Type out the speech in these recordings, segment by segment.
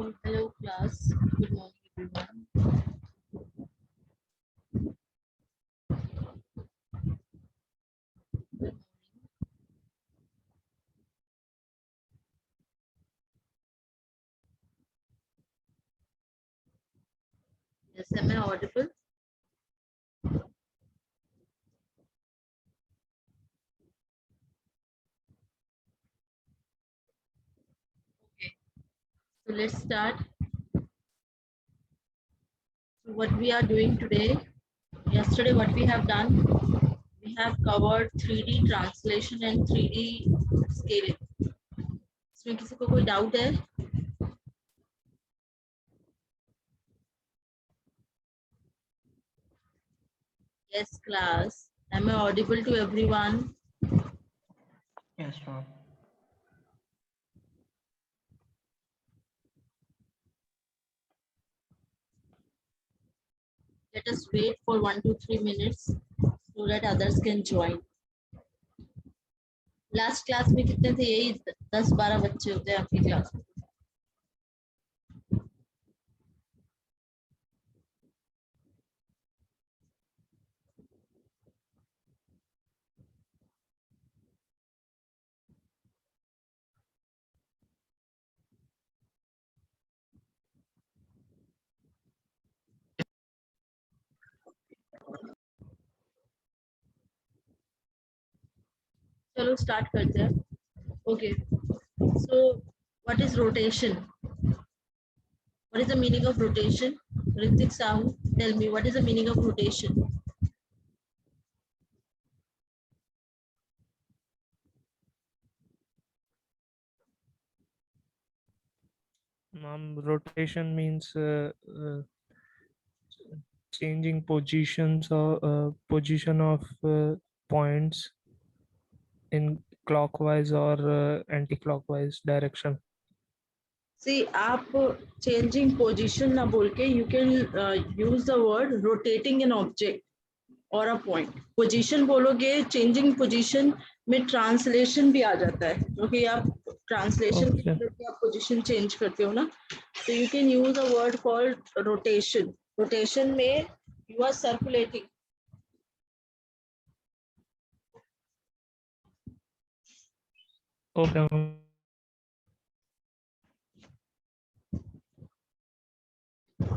Hello class. Good morning everyone. Good morning. Yes, am I audible? Okay. So let's start. So what we are doing today, yesterday what we have done, we have covered 3D translation and 3D scaling. इसमें किसी को कोई doubt है? Yes class. Am I audible to everyone? Yes, ma'am. Let us wait for 1 to 3 minutes so that others can join. Last class में कितने थे? यही 10-12 बच्चे होते हैं आपकी क्लास में. चलो स्टार्ट करते हैं. Okay. So what is rotation? What is the meaning of rotation? Ritik Sahu, tell me what is the meaning of rotation? Rotation means changing positions or position of points in clockwise or anti-clockwise direction. See, आप changing position ना बोल के you can use the word rotating an object or a point. Position बोलोगे, changing position में translation भी आ जाता है, क्योंकि आप translation Okay. करके आप position change करते हो ना, so you can use a word called rotation. Rotation में you are circulating. Okay. ma'am.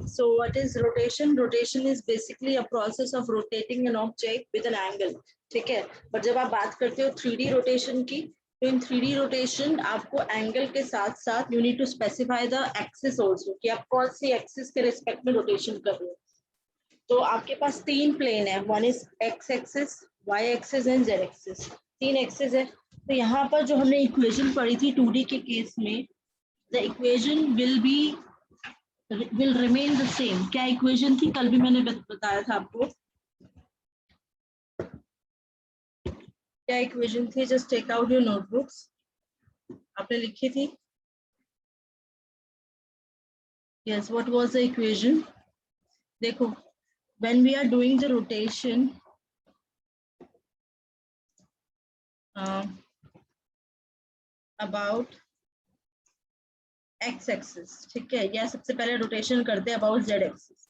So what is rotation? Rotation is basically a process of rotating an object with an angle. ठीक है, पर जब आप बात करते हो 3D rotation की, तो in 3D rotation आपको angle के साथ साथ you need to specify the axis also, कि आप कौन सी axis के respect में rotation कर रहे हो. तो आपके पास 3 plane है, one is x axis, y axis and z axis. 3 axis है. तो यहाँ पर जो हमने equation पढ़ी थी 2D के केस में, the equation will remain the same. क्या इक्वेशन थी? कल भी मैंने बताया था आपको. क्या इक्वेशन थी? Just take out your notebooks. आपने लिखी थी? Yes, what was the equation? देखो, when we are doing the rotation, about x axis, ठीक है, या सबसे पहले रोटेशन करते हैं about z axis.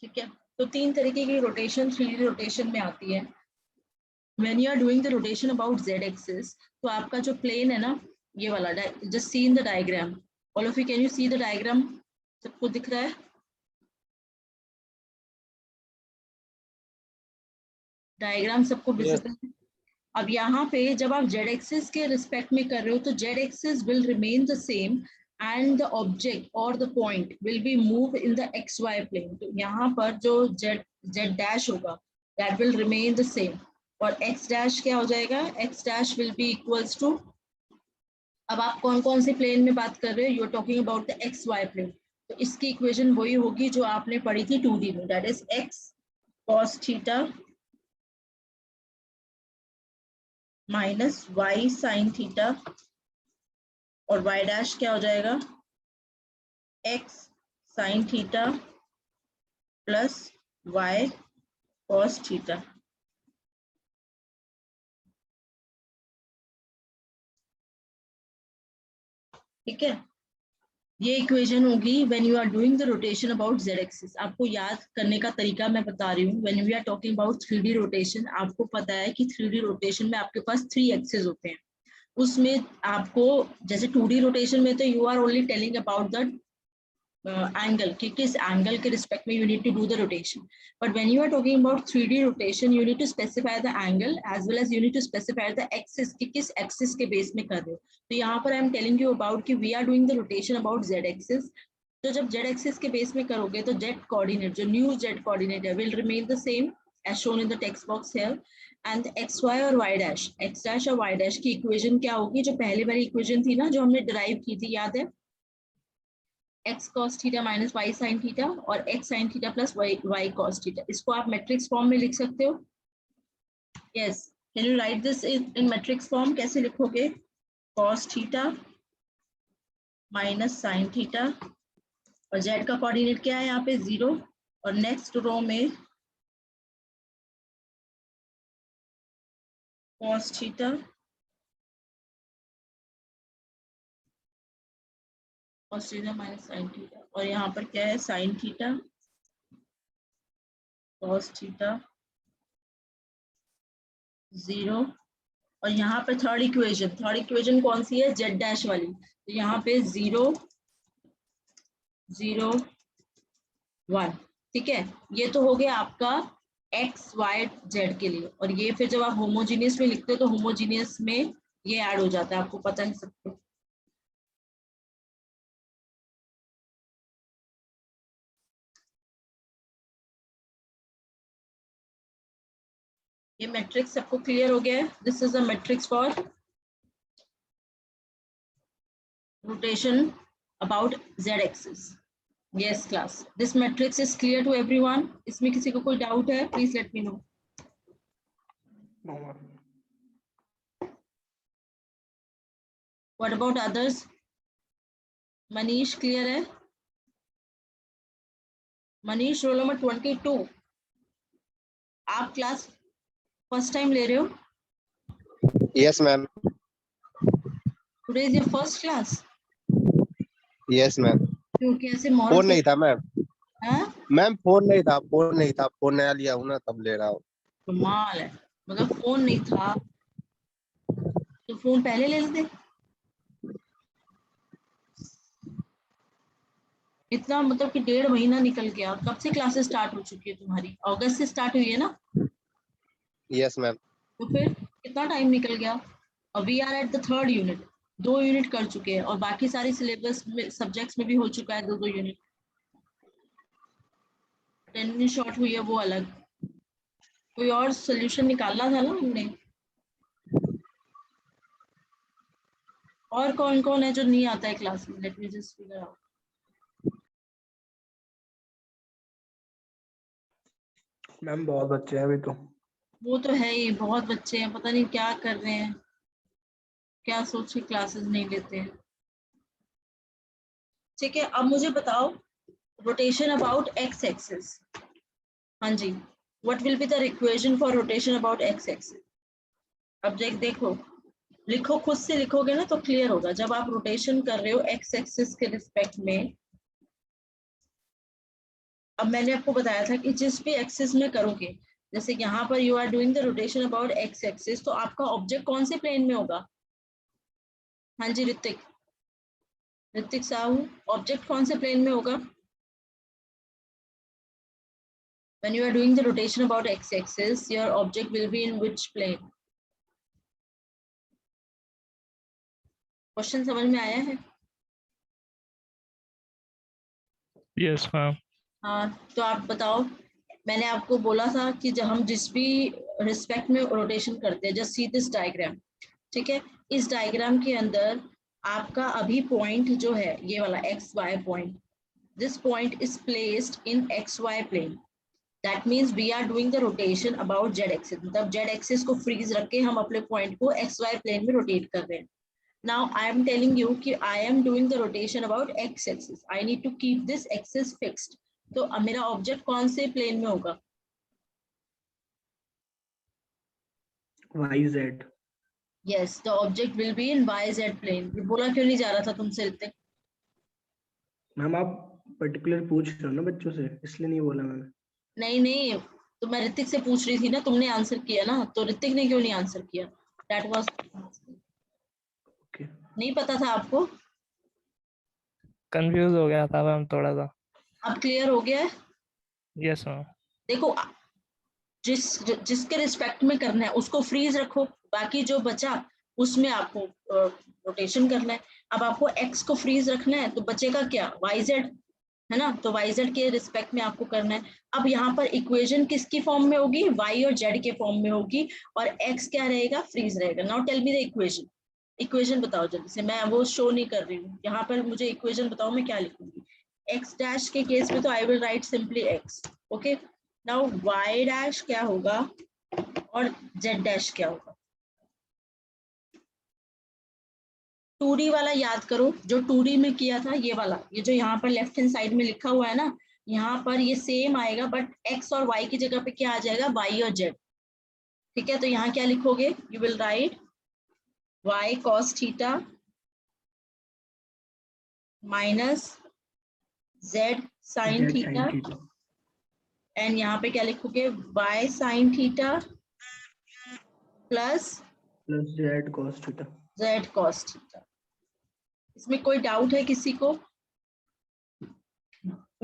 ठीक है, तो 3 तरीके की रोटेशन 3D रोटेशन में आती है. When you are doing the rotation about z axis, तो आपका जो plane है ना, ये वाला, just see in the diagram. All of you, can you see the diagram? सबको दिख रहा है? डायग्राम सबको विजिबल है? अब यहाँ पे जब आप z एक्सिस के रिस्पेक्ट में कर रहे हो तो z axis will remain the same and the object और the point will be move in the xy plane. तो यहाँ पर जो z डैश होगा that will remain the same, और x डैश क्या हो जाएगा? x dash will be equals to, अब आप कौन कौन से प्लेन में बात कर रहे हो? You are talking about the xy plane. तो इसकी इक्वेशन वही होगी जो आपने पढ़ी थी 2D में, that is x cos theta minus y sin theta, और y डैश क्या हो जाएगा? x sin theta plus y cos theta. ठीक है, ये इक्वेशन होगी when you are doing the rotation about Z axis. आपको याद करने का तरीका मैं बता रही हूँ। When we are talking about 3D rotation, आपको पता है कि 3D रोटेशन में आपके पास 3 एक्सिस होते हैं। उसमें आपको जैसे 2D रोटेशन में तो you are only telling about the angle कि किस एंगल के रिस्पेक्ट में you need to do the rotation, but when you are talking about 3D rotation you need to specify the angle as well as you need to specify the axis कि किस axis के base में कर रहे हो। तो यहाँ पर I am telling you about कि we are doing the rotation about Z axis. तो जब जेड एक्सिस के बेस में करोगे तो जेड कोऑर्डिनेट, जो न्यू जेड कोऑर्डिनेट है, will remain the same as shown in the text box here. And X Y और वाई डैश, एक्स डैश और वाई डैश की इक्वेशन क्या होगी, जो पहली वाली इक्वेशन थी ना जो हमने डिराइव की थी, याद है, x cos theta minus y sin theta और x sin theta plus y cos theta. इसको आप मैट्रिक्स फॉर्म में लिख सकते हो। Yes, can you right this in matrix form? कैसे लिखोगे? cos theta minus sin theta और z का कोऑर्डिनेट क्या है यहाँ पे 0, और नेक्स्ट रो में cos theta cos theta minus sin theta, और यहाँ पर क्या है sin थीटा cos थीटा 0, और यहाँ पे थर्ड इक्वेशन कौन सी है? जेड डैश वाली। तो यहाँ पे 0 0 1, ठीक है। ये तो हो गया आपका एक्स वाई जेड के लिए, और ये फिर जब आप होमोजीनियस में लिखते हो तो होमोजीनियस में ये ऐड हो जाता है, आपको पता है सबको। ये मैट्रिक्स सबको क्लियर हो गया है? This is a matrix for rotation about Z axis. Yes class, this matrix is clear to everyone? इसमें किसी को कोई डाउट है? Please let me know. What about others? Manish clear है? मनीष रोल नंबर 22, आप क्लास फर्स्ट टाइम ले रहे हो? Yes, ma'am. Today is your first class? Yes, ma'am. क्योंकि ऐसे मॉडल फोन नहीं था मैम। हाँ, मैम फोन नहीं था, फोन नया लिया हूँ ना, तब ले रहा हूँ। कमाल है। मतलब फोन नहीं था तो फोन पहले ले लेते। इतना मतलब कि 1.5 महीना निकल गया। कब से क्लासेस स्टार्ट हो चुकी है तुम्हारी? अगस्त से स्टार्ट हुई है ना? Yes, ma'am. तो फिर कितना टाइम निकल गया। और we are at the third unit, 2 unit कर चुके हैं, और बाकी सारी सिलेबस में सब्जेक्ट्स में भी हो चुका है 2-2 यूनिट। अटेंडेंस शॉर्ट हुई है वो अलग। कोई और सोल्यूशन निकालना था ना हमने। और कौन कौन है जो नहीं आता है क्लास में? Let me just figure out. Ma'am बहुत बच्चे हैं अभी तो। वो तो है ही, बहुत बच्चे हैं, पता नहीं क्या कर रहे हैं, क्या सोच के क्लासेस नहीं लेते हैं। ठीक है, अब मुझे बताओ रोटेशन अबाउट एक्स एक्सिस। हाँ जी, what will be the equation for rotation about x axis? अब देखो, लिखो, खुद से लिखोगे ना तो क्लियर होगा। जब आप रोटेशन कर रहे हो एक्स एक्सिस के रिस्पेक्ट में, अब मैंने आपको बताया था कि जिस भी एक्सिस में करोगे, जैसे यहाँ पर you are doing the rotation about x axis, तो आपका ऑब्जेक्ट कौन से प्लेन में होगा? हाँ जी ऋतिक साहू, ऑब्जेक्ट कौन से प्लेन में होगा when you are doing the rotation about x-axis? Your object will be in which plane? Question समझ में आया है? Yes, ma'am. हाँ, तो आप बताओ। मैंने आपको बोला था कि जब हम जिस भी रिस्पेक्ट में रोटेशन करते हैं, जस्ट सी दिस डायग्राम, ठीक है। इस डायग्राम के अंदर आपका अभी पॉइंट जो है ये वाला X Y point, this point is placed in X Y plane. That means we are doing the rotation about Z axis. मतलब जेड एक्सिस को फ्रीज रख के हम अपने पॉइंट को एक्स वाई प्लेन में रोटेट कर रहे हैं। Now I am telling you कि I am doing the rotation about x axis, I need to keep this axis fixed. तो अब मेरा ऑब्जेक्ट कौन से प्लेन में होगा? YZ। Yes, the object will be in y z plane. ये बोला क्यों नहीं जा रहा था तुमसे इतने? मैम आप पर्टिकुलर पूछ रहे हो ना बच्चों से, इसलिए नहीं बोला मैंने। नहीं नहीं, तो मैं ऋतिक से पूछ रही थी ना, तुमने आंसर किया ना, तो ऋतिक ने क्यों नहीं आंसर किया? दैट वाज ओके नहीं पता था आपको? कंफ्यूज हो गया था मैम थोड़ा सा। अब क्लियर हो गया है? Yes ma'am. देखो, जिसके रिस्पेक्ट में करना है उसको फ्रीज रखो, बाकी जो बचा उसमें आपको रोटेशन करना है। अब आपको एक्स को फ्रीज रखना है तो बचेगा क्या? वाई जेड, है ना? तो वाई जेड के रिस्पेक्ट में आपको करना है। अब यहाँ पर इक्वेशन किसकी फॉर्म में होगी? वाई और जेड के फॉर्म में होगी, और एक्स क्या रहेगा? फ्रीज रहेगा। Now tell me the equation. Equation बताओ जल्दी से, मैं वो शो नहीं कर रही हूँ यहाँ पर, मुझे इक्वेशन बताओ मैं क्या लिखूंगी। एक्स डैश के केस में तो I will write simply x, okay. Now y dash क्या होगा और z डैश क्या होगा? 2D वाला याद करो, जो 2D में किया था, ये वाला, ये जो यहाँ पर लेफ्ट हैंड साइड में लिखा हुआ है ना, यहाँ पर ये सेम आएगा, बट x और y की जगह पे क्या आ जाएगा? y और z। ठीक है, तो यहाँ क्या लिखोगे? You will write y cos theta minus z sin Z theta, sine theta and यहाँ पे क्या लिखोगे? y sin theta plus plus Z cos theta. z cos theta. इसमें कोई डाउट है किसी को?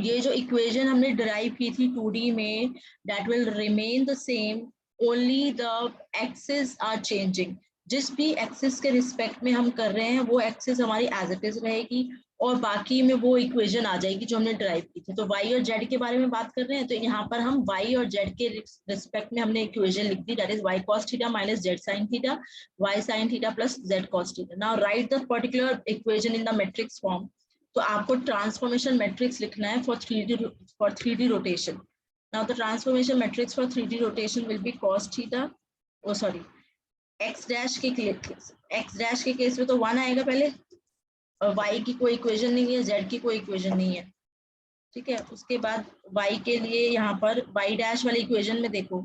ये जो इक्वेशन हमने डिराइव की थी 2D में, that will remain the same, only the axis are changing. जिस भी एक्सिस के रिस्पेक्ट में हम कर रहे हैं वो एक्सिस हमारी एज इट इज रहेगी, और बाकी में वो इक्वेशन आ जाएगी जो हमने डिराइव की थी। तो y और z के बारे में बात कर रहे हैं, तो यहाँ पर हम y और z के रिस्पेक्ट में हमने इक्वेशन लिख दी, that is y cos theta minus z sin theta, y sin theta plus z cos theta. Now write the particular equation in the matrix form. तो आपको ट्रांसफॉर्मेशन मैट्रिक्स लिखना है for 3D rotation. Now the transformation matrix for 3D rotation will be cos theta, oh sorry, x dash के case में तो 1 आएगा पहले, और y की कोई इक्वेशन नहीं है, z की कोई इक्वेशन नहीं है। ठीक है, उसके बाद y के लिए यहाँ पर y डैश वाली इक्वेशन में देखो,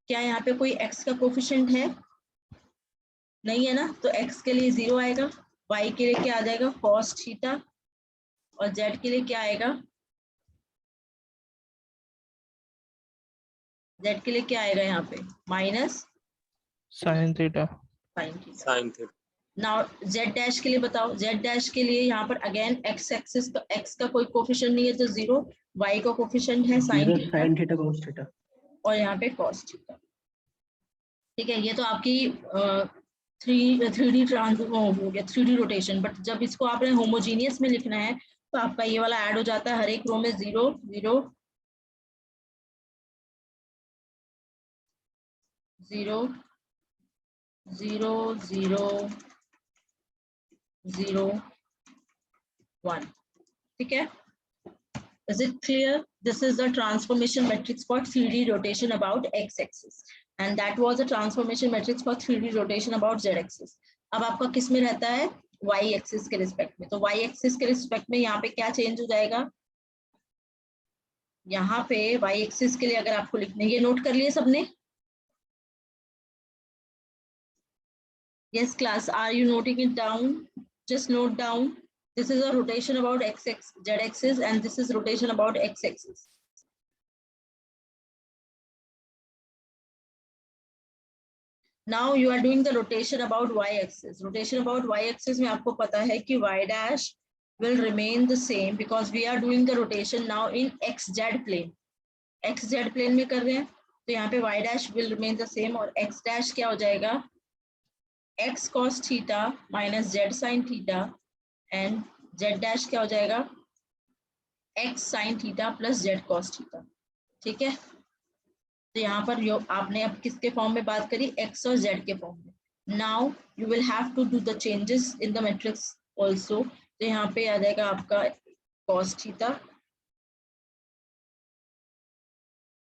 क्या यहाँ पे कोई x का कोफिशिएंट है? नहीं है ना, तो x के लिए 0 आएगा, y के लिए क्या आ जाएगा? cos थीटा, और z के लिए क्या आएगा? z के लिए क्या आएगा यहाँ पे? Minus sine theta. Sine theta. Sine theta. Now z dash के लिए बताओ, z डैश के लिए यहाँ पर अगेन x एक्सिस का x का कोई कोफिशिएंट नहीं है तो 0, y का कोफिशिएंट है sine zero theta, sine theta cos theta. और यहाँ पे cos थीटा। ठीक है, ये तो आपकी 3D ट्रांस हो गया, 3D रोटेशन। बट जब इसको आपने होमोजीनियस में लिखना है तो आपका ये वाला ऐड हो जाता है, हर एक रो में 0 0 0 0 0 0 1। ठीक है, is it clear? This is the transformation matrix for 3D rotation about x-axis, and that was a transformation matrix for 3D rotation about z-axis. अब आपका किस में रहता है? y-axis के रिस्पेक्ट में। तो y-axis के रिस्पेक्ट में यहाँ पे क्या चेंज हो जाएगा? यहाँ पे y-axis के लिए अगर आपको लिखने, ये नोट कर लिए सबने? Yes class, are you noting it down? Just note down. This is a rotation about z-axis, and this is rotation about x-axis. Now you are doing the rotation about y-axis. Rotation about y-axis में आपको पता है कि y dash will remain the same because we are doing the rotation now in xz plane. xz plane में कर रहे हैं, तो यहाँ पे y dash will remain the same, और x dash क्या हो जाएगा? x cos theta minus z sin theta, and z dash क्या हो जाएगा? x sin theta plus z cos theta. ठीक है, तो यहाँ पर आपने अब किसके फॉर्म में बात करी? x और z के फॉर्म में। Now you will have to do the changes in the matrix also. तो यहाँ पे आ जाएगा आपका cos थीटा,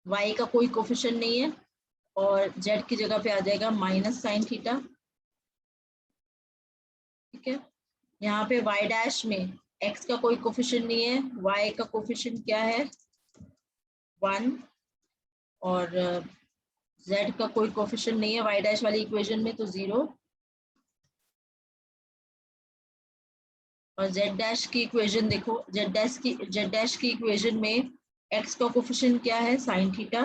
y का कोई कोफिशिएंट नहीं है, और z की जगह पे आ जाएगा माइनस साइन थीटा। ठीक है, यहाँ पे y डैश में x का कोई कोफिशिएंट नहीं है, y का कोफिशिएंट क्या है? 1, और z का कोई कोफिशिएंट नहीं है y डैश वाली इक्वेशन में, तो 0। और जेड डैश की इक्वेशन देखो, जेड डैश की इक्वेशन में एक्स का कोफिशिएंट क्या है, साइन थीटा,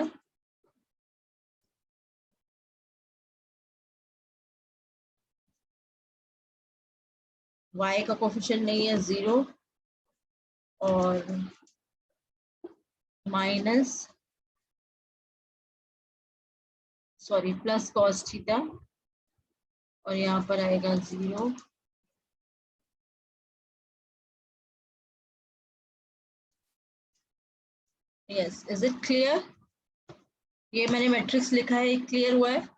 वाई का कोफिशिएंट नहीं है 0, और minus sorry plus cos theta, और यहाँ पर आएगा 0। Yes, is it clear? ये मैंने मैट्रिक्स लिखा है, क्लियर हुआ है?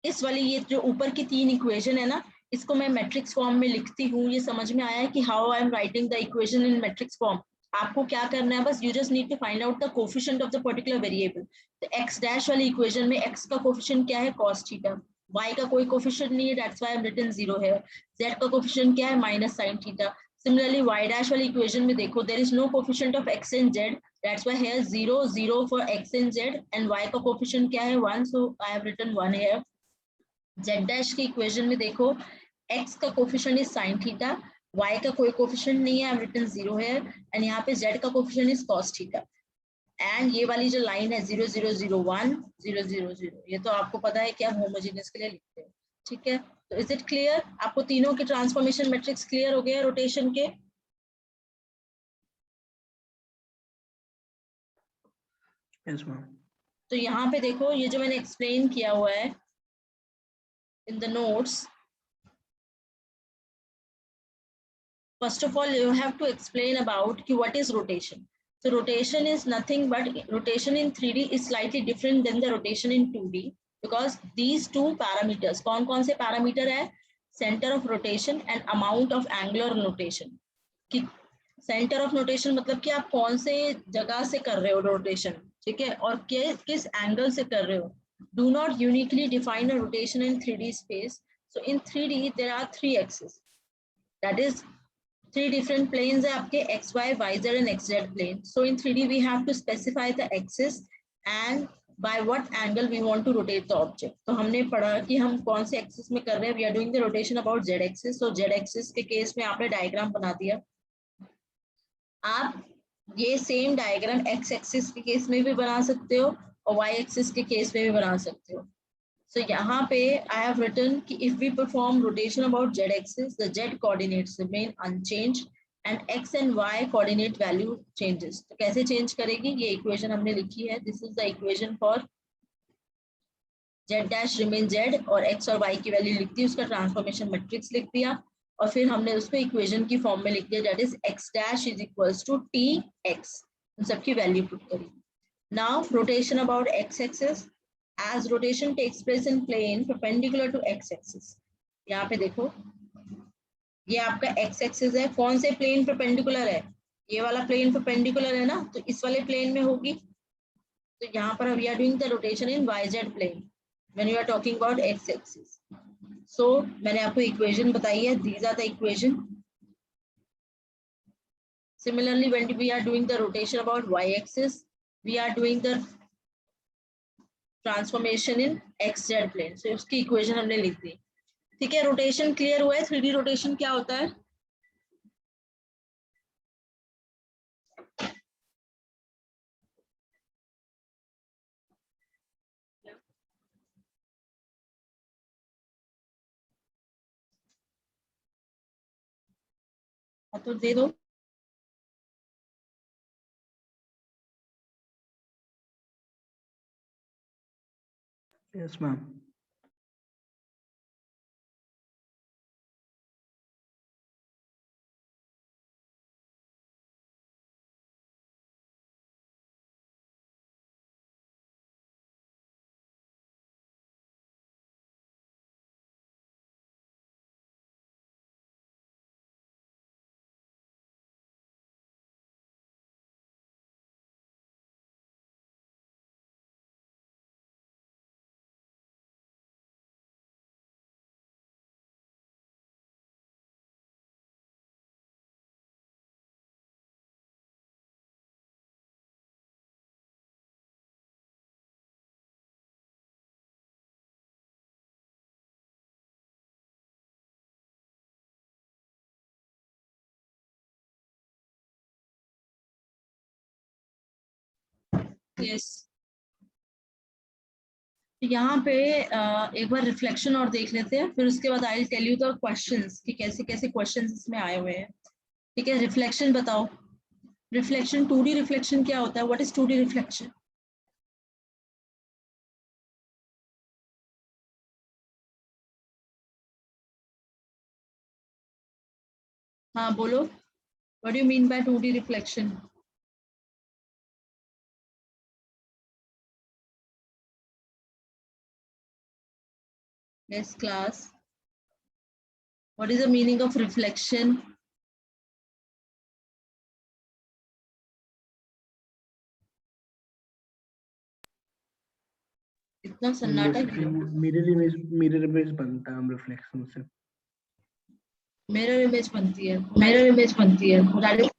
इस वाली ये जो ऊपर की 3 इक्वेशन है ना, इसको मैं मैट्रिक्स फॉर्म में लिखती हूँ। ये समझ में आया है कि how I am writing the equation in matrix form? आपको क्या करना है, बस you just need to find out the coefficient of the particular variable. तो एक्स डैश वाली इक्वेशन में एक्स का कोफिशिएंट क्या है, कॉस थीटा, वाई का कोई कोफिशिएंट नहीं है, that's why I am written 0 है, जेड का कोफिशिएंट क्या है, minus sine theta. Similarly, y dash वाली इक्वेशन में देखो, there is no coefficient of x and z, that's why here 0 0 for x and z, and y का coefficient क्या है, 1, so I have written 1 here. z dash की equation में देखो, x का coefficient is sin theta, y का कोई coefficient नहीं है, I have written 0 here, and यहाँ पे z का coefficient is cos theta. And ये वाली जो लाइन है 0 0 0 1 0 0 0, ये तो आपको पता है कि आप होमोजेनियस के लिए लिखते हैं, ठीक है? तो इज इट क्लियर? आपको तीनों के ट्रांसफॉर्मेशन मैट्रिक्स क्लियर हो गए रोटेशन के? Yes ma'am. तो यहाँ पे देखो, ये जो मैंने एक्सप्लेन किया हुआ है in the notes, first of all you have to explain about कि what is rotation. So rotation is nothing but rotation in 3D is slightly different than the rotation in 2D because these two parameters, कौन से parameter है, center of rotation and amount of angular rotation। कि centre of rotation मतलब कि आप कौन से जगह से कर रहे हो रोटेशन, ठीक है, और किस एंगल से कर रहे हो। Do not uniquely define a rotation in 3D space. So in 3D there are 3 axis, that is 3 different planes है आपके, x y y z and x z plane. So in 3D we have to specify the axis and by what angle we want to rotate the object. तो हमने पढ़ा कि हम कौन से axis में कर रहे हैं, we are doing the rotation about z axis. So z axis के केस में आपने डायग्राम बना दिया। आप ये सेम डायग्राम x एक्सिस के केस में भी बना सकते हो और y एक्सिस के केस में भी बना सकते हो। So यहाँ पे I have written कि if we perform rotation about z axis, the z coordinates remain unchanged and x and y coordinate value changes. तो कैसे change करेगी, ये equation हमने लिखी है। This is the equation for z dash remain z और x और y की वैल्यू लिख दी, उसका ट्रांसफॉर्मेशन मैट्रिक्स लिख दिया और फिर हमने उसको इक्वेशन की फॉर्म में लिख दिया, that is x dash is equals to tx, उन सबकी वैल्यू पुट करी। Now rotation about x axis, as rotation takes place in plane perpendicular to x axis। यहाँ पे देखो, ये आपका x axis है, कौन से प्लेन परपेंडिकुलर है, ये वाला प्लेन परपेंडिकुलर है ना, तो इस वाले प्लेन में होगी। तो यहाँ पर we are doing the rotation in yz plane when you are talking about x axis. So मैंने आपको इक्वेशन बताई है, these are the equation. Similarly when we are doing the rotation about y axis, we are doing the transformation in xz plane. So उसकी equation हमने लिख दी, ठीक है? Rotation clear हुआ है? 3D रोटेशन क्या होता है? तो दे दो। Yes ma'am. यस, यहाँ पे एक बार रिफ्लेक्शन और देख लेते हैं, फिर उसके बाद I will tell you the questions कि कैसे कैसे क्वेश्चंस इसमें आए हुए हैं। ठीक है, रिफ्लेक्शन बताओ। रिफ्लेक्शन 2D रिफ्लेक्शन क्या होता है? What is 2D reflection? हाँ बोलो, what do you mean by 2D reflection? Yes, class. What is the meaning of reflection? इतना सन्नाटा क्यों? मिरर इमेज बनता है हम रिफ्लेक्शन से। मिरर इमेज बनती है। मिरर इमेज बनती है। मेरी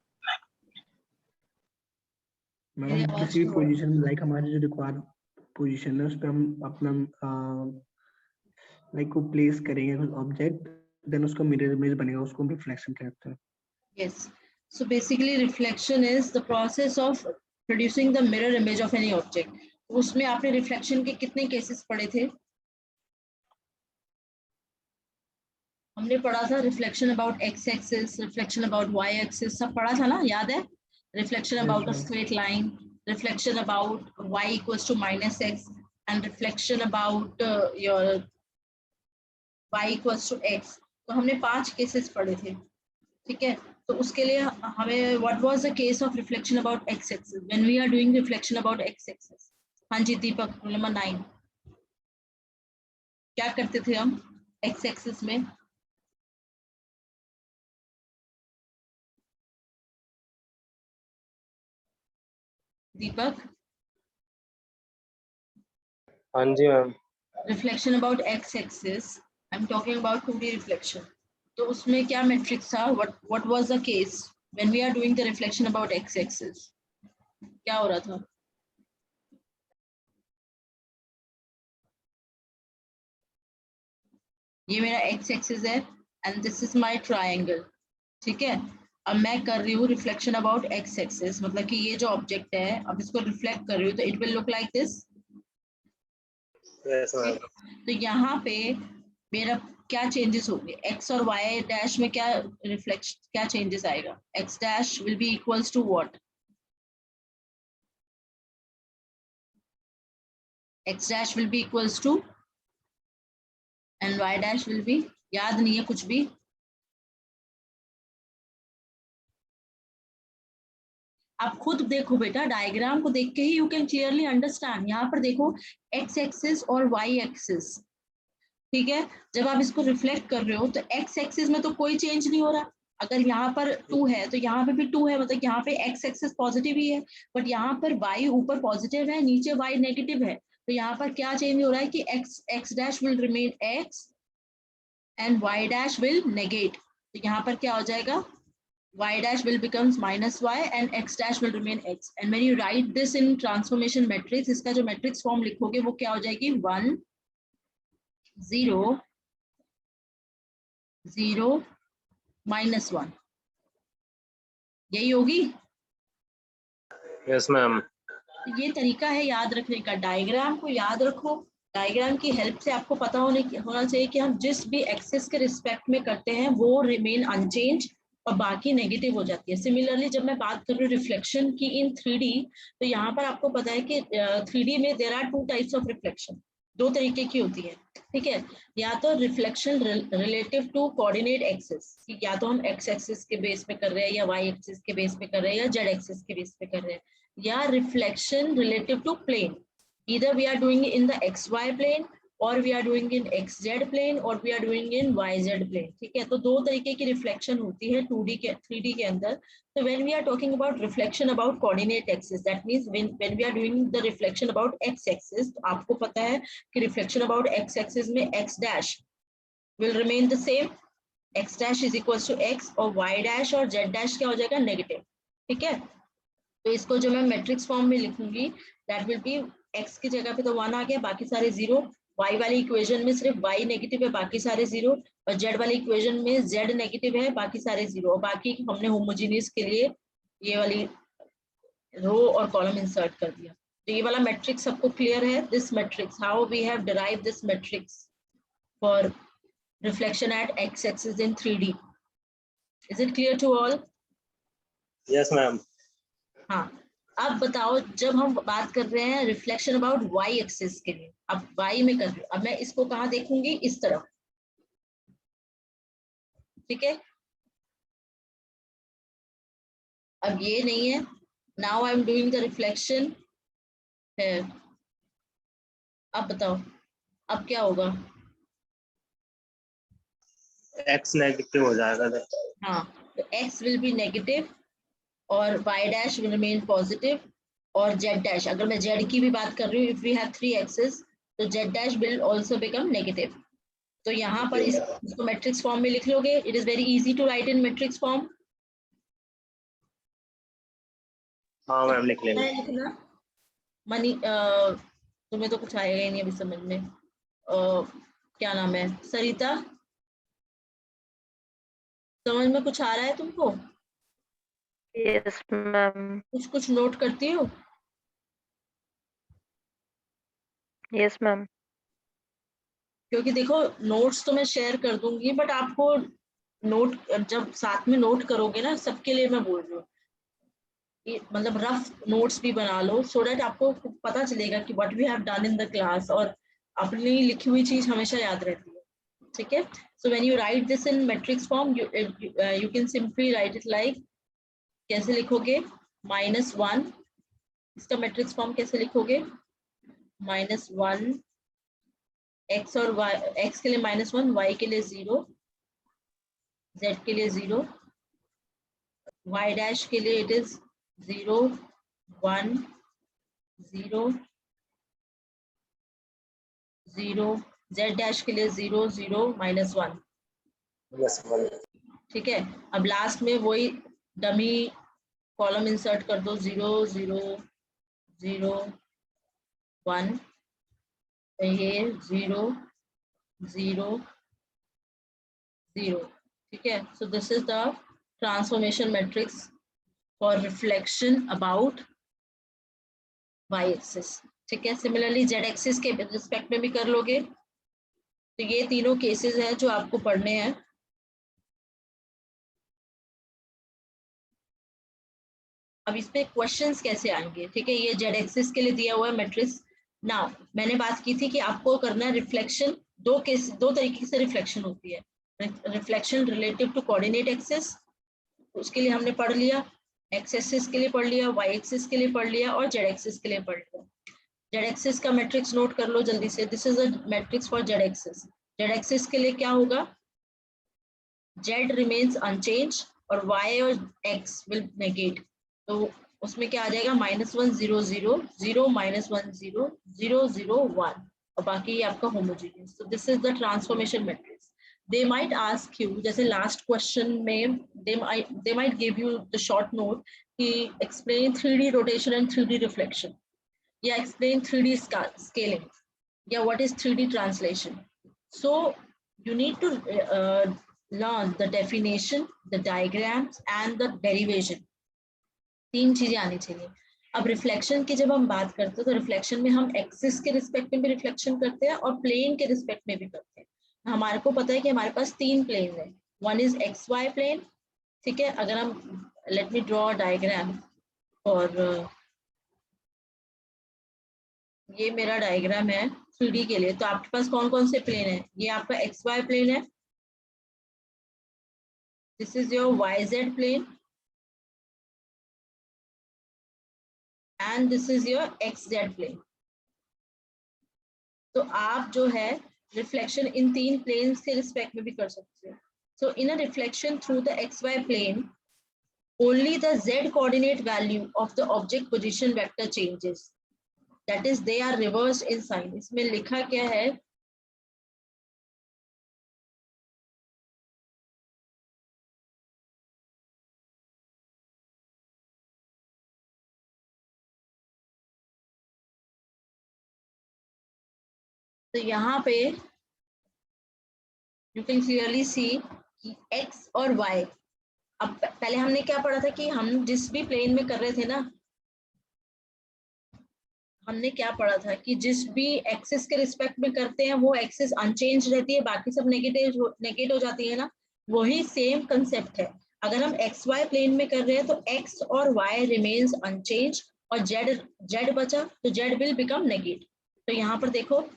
मैम आवाज किसी भी क्यों? पोजीशन में लाइक हमारी जो रिक्वायर्ड पोजीशन है उस पे हम अपना लाइक को प्लेस करेंगे कुछ ऑब्जेक्ट, देन उसका मिरर इमेज बनेगा, उसको हम रिफ्लेक्शन कहते हैं। Yes. So basically reflection is the process of producing the mirror image of any object. उसमें आपने रिफ्लेक्शन के कितने केसेस पढ़े थे? हमने पढ़ा था reflection about x axis, reflection about y axis, सब पढ़ा था ना, याद है? Reflection about a straight line, reflection about y equals to minus x, and reflection about your y equals to x. तो हमने 5 केसेस पढ़े थे, ठीक है? तो उसके लिए हमें what was the case of reflection about x axis when we are doing reflection about x axis? हाँ जी दीपक, रोल नंबर 9। क्या करते थे हम एक्स एक्सिस में? दीपक, हाँ जी ma'am. Reflection about x axis, I am talking about 2D reflection. तो उसमें क्या मैट्रिक्स था? What was the case when we are doing the reflection about x axis? क्या हो रहा था? ये मेरा एक्स एक्सिस है and this is my triangle, ठीक है? अब मैं कर रही हूँ रिफ्लेक्शन अबाउट एक्स एक्सिस, मतलब कि ये जो ऑब्जेक्ट है अब इसको रिफ्लेक्ट कर रही हूँ तो it will look like this. Yes ma'am. तो यहाँ पे मेरा क्या चेंजेस होंगे? एक्स और वाई डैश में क्या रिफ्लेक्शन, क्या चेंजेस आएगा? X dash will be equals to what? X dash will be equals to and y dash will be, याद नहीं है कुछ भी? आप खुद देखो बेटा, डायग्राम को देख के ही यू कैन क्लियरली अंडरस्टैंड। यहाँ पर देखो एक्स एक्सिस और वाई एक्सिस, ठीक है? जब आप इसको रिफ्लेक्ट कर रहे हो तो एक्स एक्सिस में तो कोई चेंज नहीं हो रहा। अगर यहाँ पर 2 है तो यहाँ पे भी 2 है, मतलब यहाँ पे एक्स एक्सिस पॉजिटिव ही है, बट यहाँ पर वाई ऊपर पॉजिटिव है, नीचे वाई नेगेटिव है। तो यहाँ पर क्या चेंज हो रहा है कि x dash will remain x and y dash will negate. तो यहाँ पर क्या हो जाएगा? y dash will becomes minus y and x dash will remain x. And when you write this in transformation matrix, इसका जो matrix form लिखोगे वो क्या हो जाएगी? 1 0 0 -1, यही होगी। Yes ma'am. ये तरीका है याद रखने का, डायग्राम को याद रखो। डायग्राम की हेल्प से आपको पता होना चाहिए कि हम जिस भी एक्सिस के रिस्पेक्ट में करते हैं वो रिमेन अनचेंज और बाकी नेगेटिव हो जाती है। सिमिलरली जब मैं बात कर रही हूँ रिफ्लेक्शन की इन 3D, तो यहाँ पर आपको पता है कि 3D में there are 2 types of reflection, 2 तरीके की होती है, ठीक है? या तो reflection relative to coordinate axis, या तो हम एक्स एक्सिस के बेस पे कर रहे हैं या वाई एक्सिस के बेस पे कर रहे हैं या जेड एक्सिस के बेस पे कर रहे हैं, या reflection relative to plane, either we are doing it in the xy plane or we are doing in xz plane or we are doing in yz plane, ठीक है? तो 2 तरीके की रिफ्लेक्शन होती है 2D के 3D के अंदर। तो when we are talking about reflection about coordinate axis, that means when we are doing the reflection about x axis, तो आपको पता है कि reflection about x axis में x dash will remain the same, x dash is equals to x, और y dash और z dash क्या हो जाएगा? नेगेटिव, ठीक है? तो इसको जो मैं मैट्रिक्स फॉर्म में लिखूंगी, दैट विल बी x की जगह पे तो 1 आ गया, बाकी सारे 0, y वाली इक्वेशन में सिर्फ y नेगेटिव है, बाकी सारे 0, और z वाली इक्वेशन में z नेगेटिव है, बाकी सारे 0, और बाकी हमने होमोजेनियस के लिए ये वाली रो और कॉलम इंसर्ट कर दिया। तो ये वाला मैट्रिक्स सबको क्लियर है? This matrix, how we have derive this matrix for reflection at x-axis in 3D. Is it clear to all? Yes, ma'am. हाँ, अब बताओ जब हम बात कर रहे हैं रिफ्लेक्शन अबाउट y एक्सिस के लिए, अब y में कर रही हूँ, अब मैं इसको कहाँ देखूंगी? इस तरफ, ठीक है? अब ये नहीं है, now I am doing the reflection है। अब बताओ अब क्या होगा? X नेगेटिव हो जाएगा। हाँ, तो x विल बी नेगेटिव और y dash will remain positive और z डैश, अगर मैं z की भी बात कर रही हूँ, इफ वी हैव 3 एक्सेस तो z dash will also become negative. तो यहाँ पर इसको मैट्रिक्स फॉर्म में लिख लोगे। It is very easy to write in matrix form. हाँ मैम, लिख लेंगे। लिखना मनी, तुम्हें तो कुछ आएगा ही नहीं अभी समझ में। क्या नाम है? सरिता, समझ में कुछ आ रहा है तुमको? Yes ma'am. कुछ नोट करती हो? Yes ma'am. क्योंकि देखो नोट्स तो मैं शेयर कर दूंगी, बट आपको नोट जब साथ में नोट करोगे ना, सबके लिए मैं बोल रही हूँ, मतलब रफ नोट्स भी बना लो, सो दैट आपको पता चलेगा कि what we have done in the class, और अपनी लिखी हुई चीज हमेशा याद रहती है, ठीक है? So when you right this in matrix form, you can simply write it like, कैसे लिखोगे? -1, इसका मैट्रिक्स फॉर्म कैसे लिखोगे? -1, x और y, x के लिए -1, y के लिए 0, z के लिए 0, y डैश के लिए इट इज 0, 1, 0, 0, z डैश के लिए 0, 0, -1। ठीक है, अब लास्ट में वही डमी कॉलम इंसर्ट कर दो, 0, 0, 0, 1, ये 0, 0, 0, ठीक है? So this is the transformation matrix for reflection about y axis, ठीक है? सिमिलरली z एक्सिस के रिस्पेक्ट में भी कर लोगे। तो ये तीनों केसेस हैं जो आपको पढ़ने हैं। अब इस पे क्वेश्चंस कैसे आएंगे, ठीक है? ये z एक्सिस के लिए दिया हुआ है मैट्रिक्स। नाउ मैंने बात की थी कि आपको करना है रिफ्लेक्शन, दो तरीके से रिफ्लेक्शन होती है। Reflection relative to coordinate axis, उसके लिए हमने पढ़ लिया, एक्स एक्सिस के लिए पढ़ लिया, वाई एक्सिस के लिए पढ़ लिया, और जेड एक्सिस के लिए पढ़ लिया। जेड एक्सिस का मैट्रिक्स नोट कर लो जल्दी से। This is a matrix for Z axis. Z axis के लिए क्या होगा? जेड रिमेन्स अनचेंज और वाई और एक्स विल नेगेट। तो उसमें क्या आ जाएगा? -1, 0, 0, 0, -1, 0, 0, 0, 1, और बाकी ये आपका होमोजेनियस। तो this is the transformation matrix. They might ask you, जैसे last question में they might give you the short note कि explain 3D rotation and 3D reflection, या explain 3D scaling, या what is 3D translation. So you need to learn the definition, the diagrams and the derivation. 3 चीजें आनी चाहिए। अब reflection की जब हम बात करते हैं तो रिफ्लेक्शन में हम एक्सिस के रिस्पेक्ट में भी रिफ्लेक्शन करते हैं और प्लेन के रिस्पेक्ट में भी करते हैं। हमारे को पता है कि हमारे पास 3 प्लेन है। One is x Y plane, ठीक है? अगर हम लेट मी ड्रॉ डायग्राम, और ये मेरा डायग्राम है 3D के लिए। तो आपके पास कौन कौन से प्लेन है? ये आपका एक्स वाई प्लेन है, this is your y z plane, and this is your x z plane. तो आप जो है रिफ्लेक्शन इन 3 प्लेन्स के रिस्पेक्ट में भी कर सकते हो। So in a reflection through the x Y plane, only the z coordinate value of the object position vector changes, that is they are reversed in sign. इसमें लिखा क्या है? तो यहाँ पे you can clearly see कि x और y, अब पहले हमने क्या पढ़ा था कि हम जिस भी प्लेन में कर रहे थे ना, हमने क्या पढ़ा था कि जिस भी एक्सिस के रिस्पेक्ट में करते हैं वो एक्सिस अनचेंज रहती है, बाकी सब नेगेट हो जाती है ना। वही सेम कंसेप्ट है। अगर हम एक्स वाई प्लेन में कर रहे हैं तो एक्स और वाई रिमेन्स अनचेंज, और जेड बचा तो जेड विल बिकम नेगेट। तो यहाँ पर देखो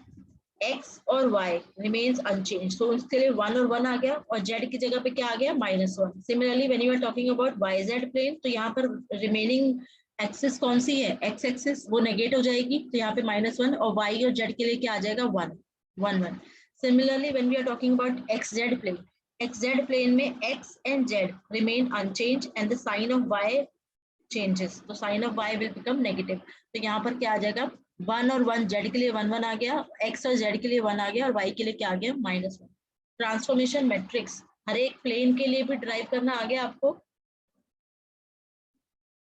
x और y remains unchanged, तो इसके लिए 1 और 1 आ गया, और z की जगह पे क्या आ गया, -1। Similarly when you are talking about yz plane, तो यहाँ पर रिमेनिंग एक्सिस कौन सी है, x एक्सिस, वो नेगेट हो जाएगी, तो यहाँ पे -1, और y और z के लिए क्या आ जाएगा, 1 1 1। Similarly when we are talking about xz plane में x and z remain unchanged and the sign of y changes, तो sign of y will become negative. तो यहाँ पर क्या आ जाएगा, 1 और 1, जेड के लिए 1 1 आ गया, x और z के लिए 1 आ गया, और y के लिए क्या आ गया, -1। ट्रांसफॉर्मेशन मैट्रिक्स हर एक प्लेन के लिए भी ड्राइव करना आ गया आपको।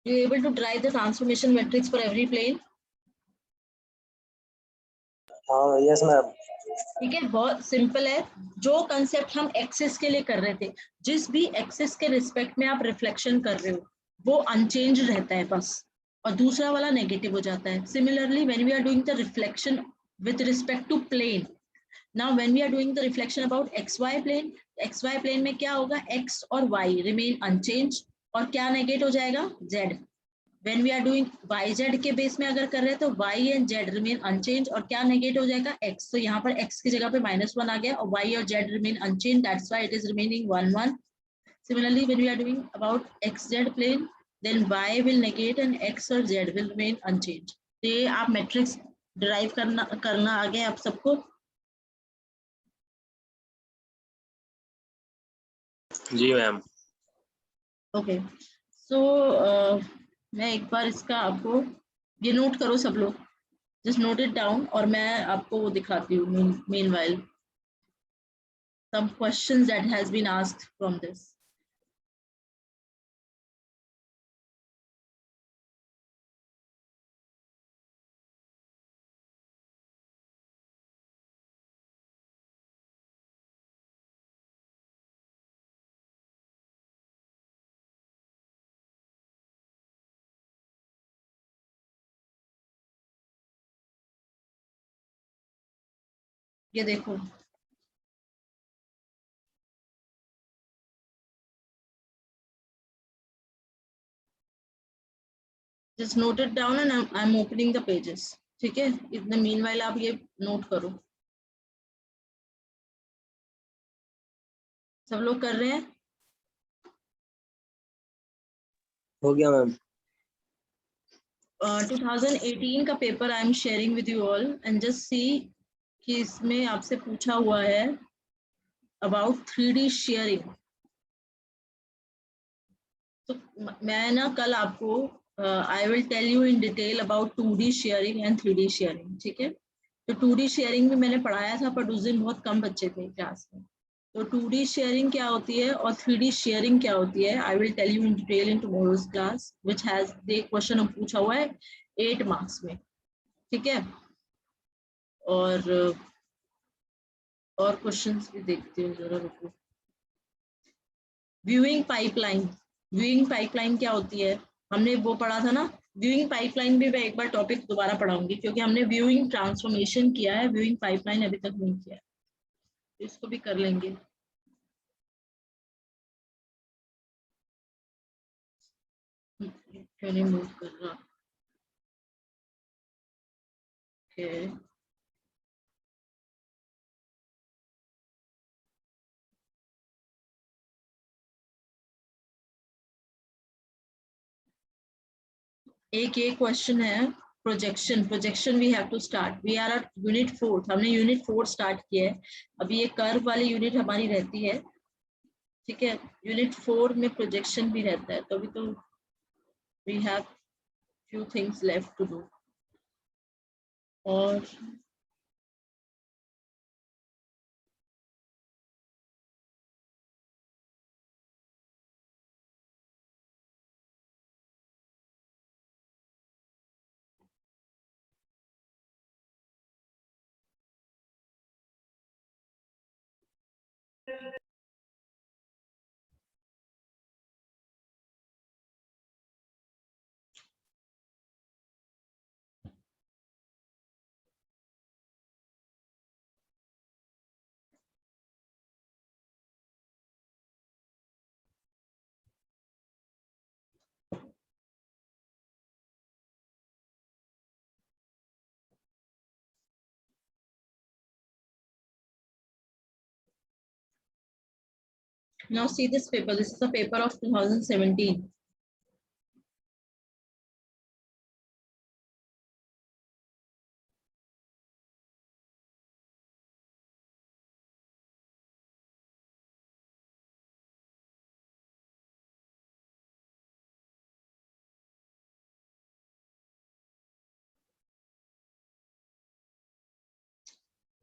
You able to drive the transformation matrix for every plane? हाँ यस मैम। ठीक है, बहुत सिंपल है। जो कंसेप्ट हम एक्सिस के लिए कर रहे थे, जिस भी एक्सिस के रिस्पेक्ट में आप रिफ्लेक्शन कर रहे हो वो अनचेंज रहता है बस, और दूसरा वाला नेगेटिव हो जाता है। Similarly when we are doing the reflection with respect to plane, now when we are doing the reflection about x Y plane में क्या होगा, एक्स और वाई रिमेन अनचेंज, और क्या नेगेट हो जाएगा, Z. When we are doing yz के base में अगर कर रहे हैं तो y and z remain unchanged, और क्या नेगेट हो जाएगा, x। तो यहाँ पर x की जगह पे -1 आ गया, और y और z remain unchanged, that's why it is remaining 1 1। Similarly when we are doing about xz plane, then y will negate and x और z will remain unchanged। तो ये आप मैट्रिक्स डिराइव करना आ गया आप सबको। जी मैम। ओके, सो मैं एक बार इसका आपको, ये नोट करो सब लोग, just note it down, और मैं आपको वो दिखाती हूँ meanwhile some questions that has been asked from this। ये देखो, just note it down and I'm opening the pages। ठीक है, इतने meanwhile आप ये नोट करो। सब लोग कर रहे हैं? हो गया मैम। 2018 का paper I am sharing with you all, and just see कि इसमें आपसे पूछा हुआ है अबाउट 3D शेयरिंग। तो मैं ना कल आपको I will tell you in detail about 2D shearing and 3D shearing. ठीक है, तो 2D शेयरिंग में मैंने पढ़ाया था, बट उस दिन बहुत कम बच्चे थे क्लास में। तो 2D शेयरिंग क्या होती है और 3D शेयरिंग क्या होती है, I will tell you in detail in tomorrow's class, which has the question पूछा हुआ है 8 मार्क्स में। ठीक है, और क्वेश्चंस भी देखती हूँ जरा, रुको। व्यूइंग पाइपलाइन क्या होती है, हमने वो पढ़ा था ना। व्यूइंग पाइपलाइन भी मैं एक बार टॉपिक दोबारा पढ़ाऊंगी, क्योंकि हमने व्यूइंग ट्रांसफॉर्मेशन किया है, व्यूइंग पाइपलाइन अभी तक नहीं किया है, तो इसको भी कर लेंगे। क्यों नहीं मूव कर रहा? okay। एक ये क्वेश्चन है, projection we have to start, we are at unit 4, हमने यूनिट 4 स्टार्ट किया है। अभी ये कर्व वाली यूनिट हमारी रहती है। ठीक है, यूनिट 4 में प्रोजेक्शन भी रहता है, तो अभी तो we have few things left to do। और Now see this paper. This is a paper of 2017.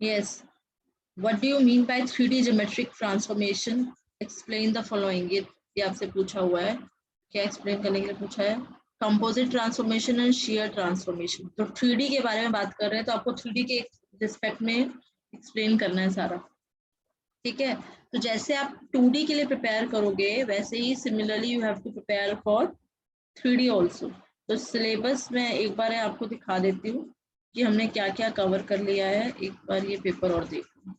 Yes. What do you mean by 3D geometric transformation? Explain the following. ये आपसे पूछा हुआ है. क्या एक्सप्लेन करने के लिए पूछा है? Composite transformation and share transformation. तो 3D के बारे में बात कर रहे हैं, तो आपको 3D के रिस्पेक्ट में एक्सप्लेन करना है सारा. ठीक है. तो जैसे आप 2D के लिए प्रिपेयर करोगे, वैसे ही similarly you have to prepare for 3D also. तो सिलेबस में एक बार आपको दिखा देती हूँ कि हमने क्या क्या कवर कर लिया है. एक बार ये पेपर और देखो.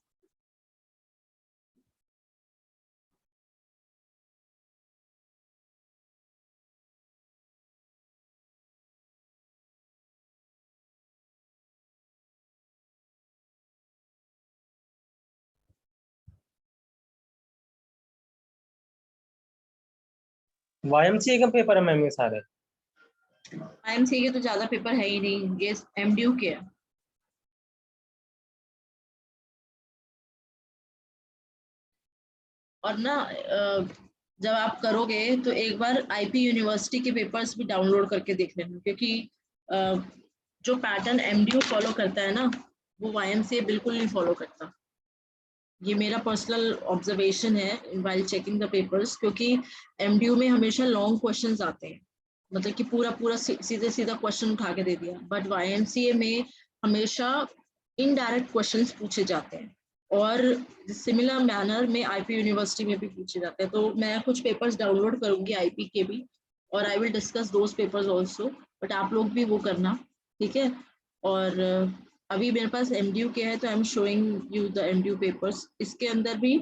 YMCA का पेपर है मैम ये सारे? IMCA के तो ज्यादा पेपर है ही नहीं, ये MDU के है. और ना जब आप करोगे तो एक बार IP यूनिवर्सिटी के पेपर्स भी डाउनलोड करके देख लेना, क्योंकि जो पैटर्न MDU फॉलो करता है ना, वो YMCA बिल्कुल नहीं फॉलो करता. ये मेरा पर्सनल ऑब्जर्वेशन है व्हाइल चेकिंग द पेपर्स, क्योंकि MDU में हमेशा लॉन्ग क्वेश्चंस आते हैं, मतलब कि पूरा सीधे सीधा क्वेश्चन उठा के दे दिया. बट YMCA में हमेशा इनडायरेक्ट क्वेश्चंस पूछे जाते हैं, और सिमिलर मैनर में IP यूनिवर्सिटी में भी पूछे जाते हैं. तो मैं कुछ पेपर्स डाउनलोड करूंगी IP के भी, और I will discuss those papers also. But आप लोग भी वो करना, ठीक है. और अभी मेरे पास MDU के है, तो I am showing you the MDU papers. इसके अंदर भी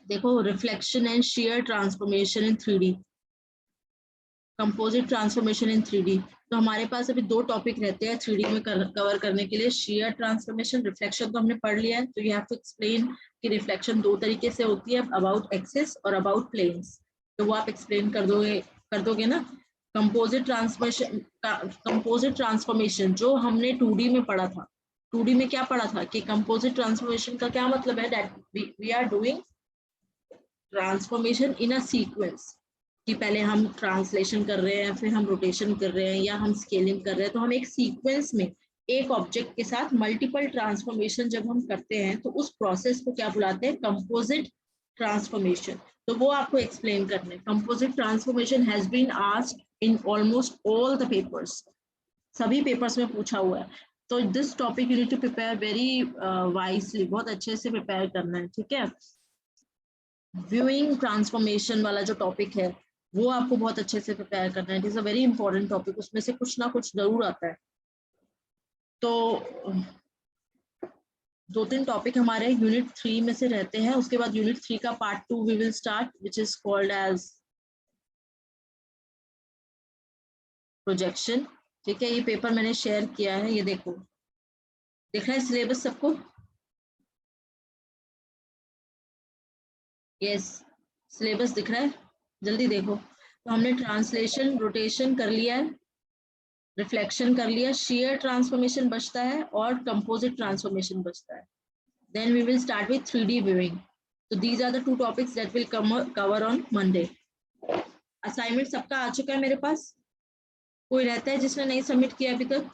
देखो, reflection and share transformation in 3D, composite transformation in 3D. तो हमारे पास अभी 2 टॉपिक रहते हैं 3D में कवर करने के लिए. शेयर ट्रांसफॉर्मेशन, रिफ्लेक्शन तो हमने पढ़ लिया है, तो यू हैव टू एक्सप्लेन कि रिफ्लेक्शन 2 तरीके से होती है, अबाउट एक्सिस और अबाउट प्लेन्स. तो वो आप एक्सप्लेन कर दोगे ना. कंपोजिट ट्रांसफॉर्मेशन जो हमने 2D में पढ़ा था, 2D में क्या पढ़ा था कि कंपोजिट ट्रांसफॉर्मेशन का क्या मतलब है, that we are doing transformation in a sequence, कि पहले हम ट्रांसलेशन कर रहे हैं, फिर हम रोटेशन कर रहे हैं, या हम स्केलिंग कर रहे हैं. तो हम एक सीक्वेंस में एक ऑब्जेक्ट के साथ मल्टीपल ट्रांसफॉर्मेशन जब हम करते हैं, तो उस प्रोसेस को क्या बुलाते हैं, कंपोजिट ट्रांसफॉर्मेशन. तो वो आपको एक्सप्लेन करना है. Composite transformation has been asked in almost all the papers, सभी पेपर्स में पूछा हुआ है. तो this topic you need to prepare very wisely, बहुत अच्छे से प्रिपेयर करना है, ठीक है. व्यूइंग ट्रांसफॉर्मेशन वाला जो टॉपिक है, वो आपको बहुत अच्छे से प्रिपेयर करना है. It is a very important topic, उसमें से कुछ ना कुछ जरूर आता है. तो 2-3 टॉपिक हमारे यूनिट 3 में से रहते हैं. उसके बाद यूनिट 3 का part 2 we will start, which is called as projection. ठीक है. ये पेपर मैंने शेयर किया है, ये देखो, दिख रहा है सिलेबस सबको? यस, सिलेबस दिख रहा है, जल्दी देखो. तो हमने ट्रांसलेशन, रोटेशन कर लिया है, रिफ्लेक्शन कर लिया, शेयर ट्रांसफॉर्मेशन बचता है, और कंपोजिट ट्रांसफॉर्मेशन बचता है. Then we will start with 3D viewing. तो these are the 2 topics that will cover on Monday. Assignment सबका आ चुका है मेरे पास? कोई रहता है जिसने नहीं सबमिट किया अभी तक?